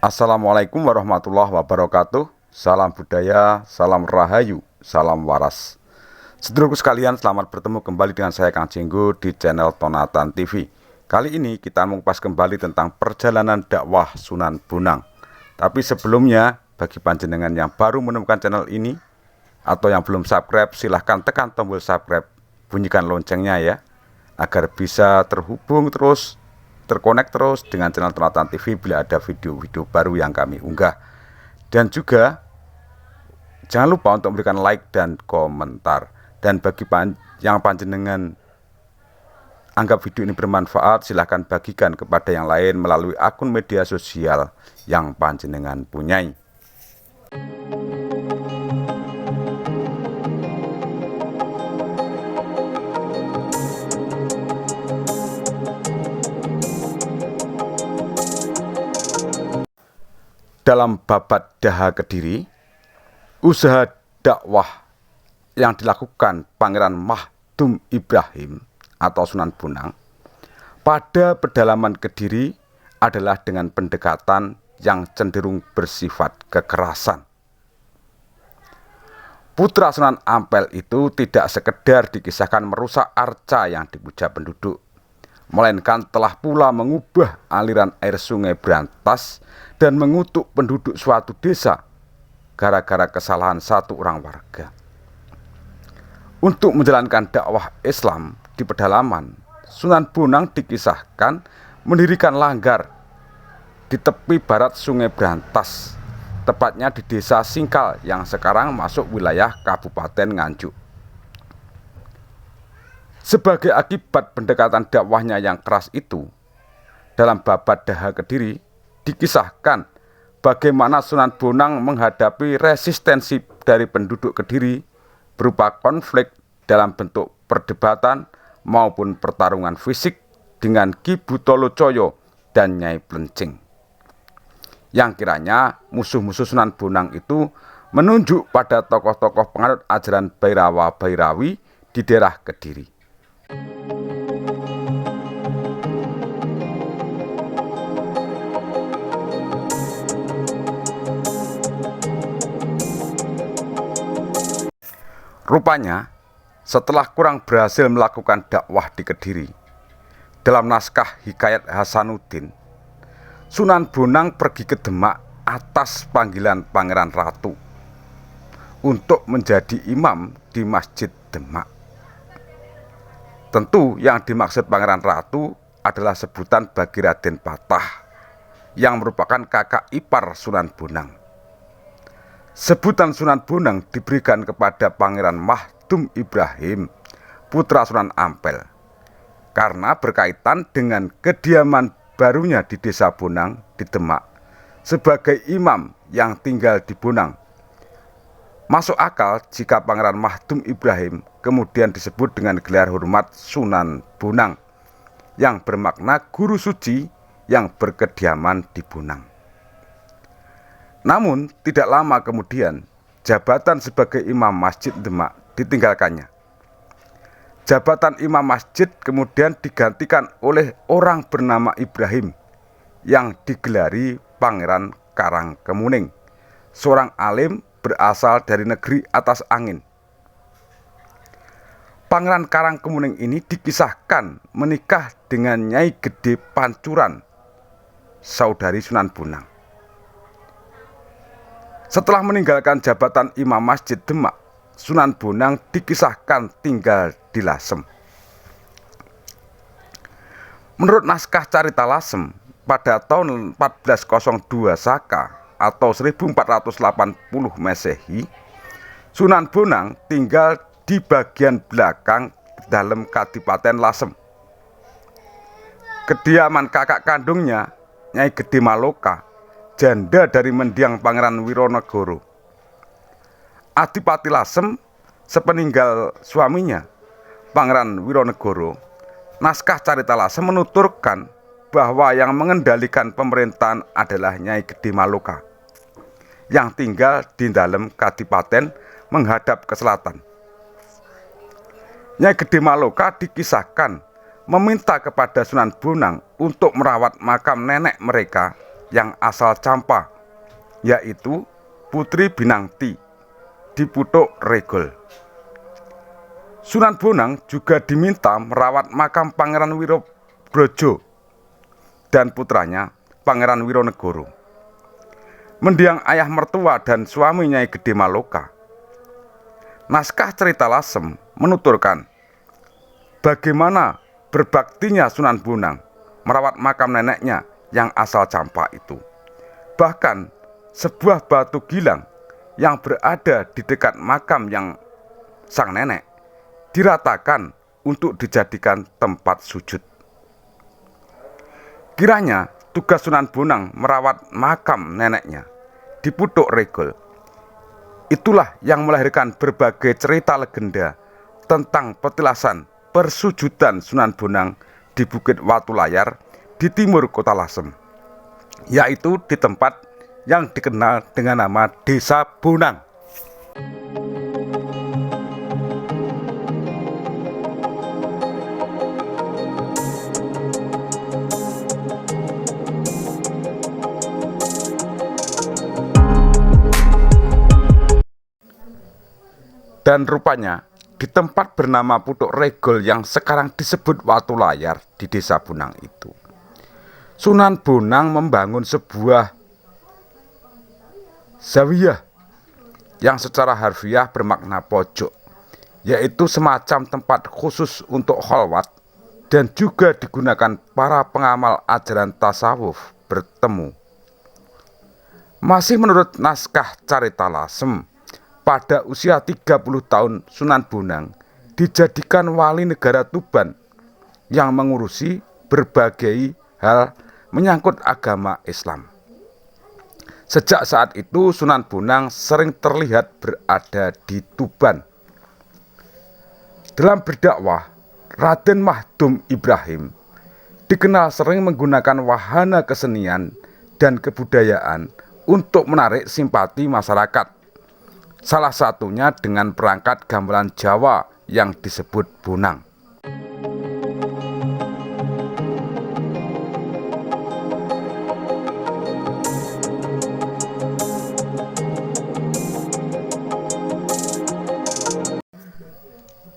Assalamualaikum warahmatullahi wabarakatuh. Salam budaya, salam rahayu, salam waras. Sedulurku sekalian, selamat bertemu kembali dengan saya Kang Jenggo di channel Tonatan TV. Kali ini kita mengupas kembali tentang perjalanan dakwah Sunan Bonang. Tapi sebelumnya, bagi panjenengan yang baru menemukan channel ini atau yang belum subscribe, silahkan tekan tombol subscribe, bunyikan loncengnya ya, agar bisa terhubung terus, terkonek terus dengan channel Tonatan TV bila ada video-video baru yang kami unggah. Dan juga jangan lupa untuk memberikan like dan komentar. Dan bagi yang panjenengan anggap video ini bermanfaat, silahkan bagikan kepada yang lain melalui akun media sosial yang panjenengan punyai. Dalam babat Daha Kediri, usaha dakwah yang dilakukan Pangeran Mahdum Ibrahim atau Sunan Bonang pada pedalaman Kediri adalah dengan pendekatan yang cenderung bersifat kekerasan. Putra Sunan Ampel itu tidak sekedar dikisahkan merusak arca yang dipuja penduduk, melainkan telah pula mengubah aliran air sungai Brantas dan mengutuk penduduk suatu desa gara-gara kesalahan satu orang warga. Untuk menjalankan dakwah Islam di pedalaman, Sunan Bonang dikisahkan mendirikan langgar di tepi barat sungai Brantas, tepatnya di desa Singkal yang sekarang masuk wilayah Kabupaten Nganjuk. Sebagai akibat pendekatan dakwahnya yang keras itu, dalam babat Daha Kediri dikisahkan bagaimana Sunan Bonang menghadapi resistensi dari penduduk Kediri berupa konflik dalam bentuk perdebatan maupun pertarungan fisik dengan Ki Butolo Coyo dan Nyai Plencing. Yang kiranya musuh-musuh Sunan Bonang itu menunjuk pada tokoh-tokoh penganut ajaran Bhairawa Bhairawi di daerah Kediri. Rupanya, setelah kurang berhasil melakukan dakwah di Kediri, dalam naskah Hikayat Hasanuddin, Sunan Bonang pergi ke Demak atas panggilan Pangeran Ratu untuk menjadi imam di Masjid Demak. Tentu yang dimaksud Pangeran Ratu adalah sebutan bagi Raden Patah yang merupakan kakak ipar Sunan Bonang. Sebutan Sunan Bonang diberikan kepada Pangeran Mahdum Ibrahim, putra Sunan Ampel, karena berkaitan dengan kediaman barunya di desa Bonang di Demak sebagai imam yang tinggal di Bonang. Masuk akal jika Pangeran Mahdum Ibrahim kemudian disebut dengan gelar hormat Sunan Bonang yang bermakna guru suci yang berkediaman di Bonang. Namun tidak lama kemudian jabatan sebagai imam Masjid Demak ditinggalkannya. Jabatan imam masjid kemudian digantikan oleh orang bernama Ibrahim yang digelari Pangeran Karangkemuning, seorang alim berasal dari negeri atas angin. Pangeran Karangkemuning ini dikisahkan menikah dengan Nyai Gede Pancuran, saudari Sunan Bonang. Setelah meninggalkan jabatan imam Masjid Demak, Sunan Bonang dikisahkan tinggal di Lasem. Menurut naskah Carita Lasem, pada tahun 1402 Saka atau 1480 Masehi, Sunan Bonang tinggal di bagian belakang dalam Kadipaten Lasem. Kediaman kakak kandungnya, Nyai Gede Maloka, janda dari mendiang Pangeran Wironegoro. Adipati Lasem sepeninggal suaminya, Pangeran Wironegoro, naskah Carita Lasem menuturkan bahwa yang mengendalikan pemerintahan adalah Nyai Gede Maloka yang tinggal di dalam kadipaten menghadap ke selatan. Nyai Gede Maloka dikisahkan meminta kepada Sunan Bonang untuk merawat makam nenek mereka yang asal Campa, yaitu Putri Binangti di Putuk Regol. Sunan Bonang juga diminta merawat makam Pangeran Wirobrojo dan putranya Pangeran Wironegoro. Mendiang ayah mertua dan suami Nyai Gede Maloka. Naskah Cerita Lasem menuturkan bagaimana berbaktinya Sunan Bonang merawat makam neneknya yang asal Campa itu. Bahkan sebuah batu gilang yang berada di dekat makam yang sang nenek diratakan untuk dijadikan tempat sujud. Kiranya tugas Sunan Bonang merawat makam neneknya di Putuk Regol itulah yang melahirkan berbagai cerita legenda tentang petilasan persujudan Sunan Bonang di Bukit Watu Layar di timur Kota Lasem, yaitu di tempat yang dikenal dengan nama Desa Bonang. Dan rupanya di tempat bernama Putuk Regol yang sekarang disebut Watu Layar di Desa Bonang itu, Sunan Bonang membangun sebuah zawiyah yang secara harfiah bermakna pojok, yaitu semacam tempat khusus untuk kholwat dan juga digunakan para pengamal ajaran tasawuf bertemu. Masih menurut naskah Carita Lasem, pada usia 30 tahun Sunan Bonang dijadikan wali negara Tuban yang mengurusi berbagai hal menyangkut agama Islam. Sejak saat itu Sunan Bonang sering terlihat berada di Tuban. Dalam berdakwah, Raden Mahdum Ibrahim dikenal sering menggunakan wahana kesenian dan kebudayaan untuk menarik simpati masyarakat. Salah satunya dengan perangkat gamelan Jawa yang disebut bonang.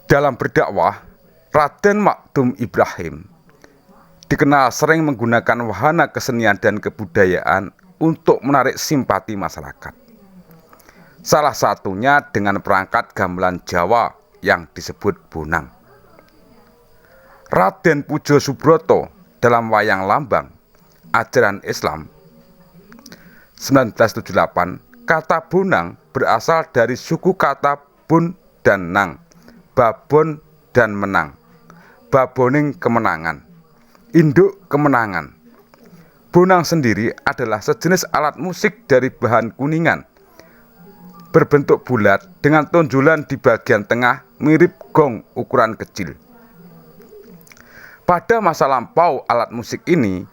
Dalam berdakwah, Raden Mahdum Ibrahim dikenal sering menggunakan wahana kesenian dan kebudayaan untuk menarik simpati masyarakat. Salah satunya dengan perangkat gamelan Jawa yang disebut bonang. Raden Pujo Subroto dalam Wayang Lambang Ajaran Islam 1978, kata bonang berasal dari suku kata bun dan nang, babon dan menang, baboning kemenangan, induk kemenangan. Bonang sendiri adalah sejenis alat musik dari bahan kuningan, berbentuk bulat dengan tonjolan di bagian tengah mirip gong ukuran kecil. Pada masa lampau alat musik ini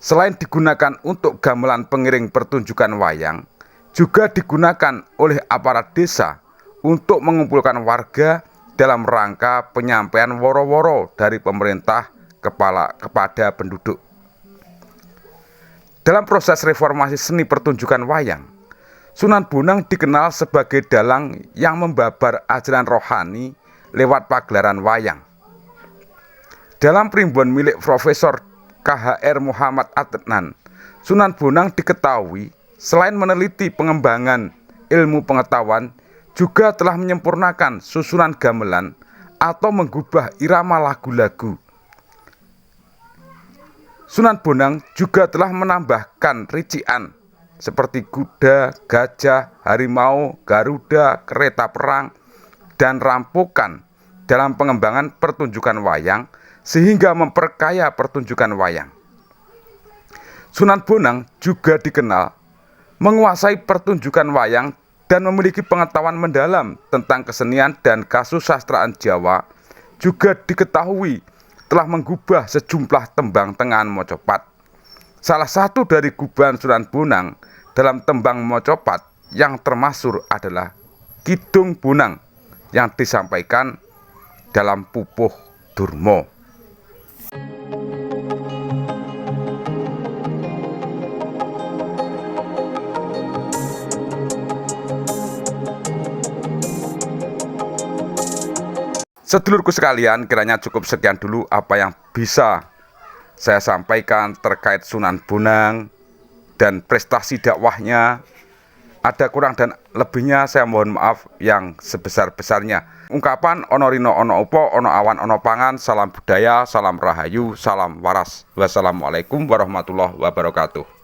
selain digunakan untuk gamelan pengiring pertunjukan wayang, juga digunakan oleh aparat desa untuk mengumpulkan warga dalam rangka penyampaian woro-woro dari pemerintah kepada penduduk. Dalam proses reformasi seni pertunjukan wayang, Sunan Bonang dikenal sebagai dalang yang membabar ajaran rohani lewat pagelaran wayang. Dalam primbon milik Profesor K.H.R. Muhammad Adnan, Sunan Bonang diketahui selain meneliti pengembangan ilmu pengetahuan, juga telah menyempurnakan susunan gamelan atau mengubah irama lagu-lagu. Sunan Bonang juga telah menambahkan rician seperti kuda, gajah, harimau, garuda, kereta perang, dan rampokan dalam pengembangan pertunjukan wayang sehingga memperkaya pertunjukan wayang. Sunan Bonang juga dikenal menguasai pertunjukan wayang dan memiliki pengetahuan mendalam tentang kesenian dan kasusastraan Jawa. Juga diketahui telah menggubah sejumlah tembang tengahan Mocopat. Salah satu dari gubahan Sunan Bonang dalam tembang Mocopat yang termasyhur adalah Kidung Bonang yang disampaikan dalam Pupuh Durma. Sedulurku sekalian, kiranya cukup sekian dulu apa yang bisa saya sampaikan terkait Sunan Bonang dan prestasi dakwahnya. Ada kurang dan lebihnya saya mohon maaf yang sebesar-besarnya. Ungkapan ono rino ono upo ono awan ono pangan. Salam budaya, salam rahayu, salam waras. Wassalamualaikum warahmatullahi wabarakatuh.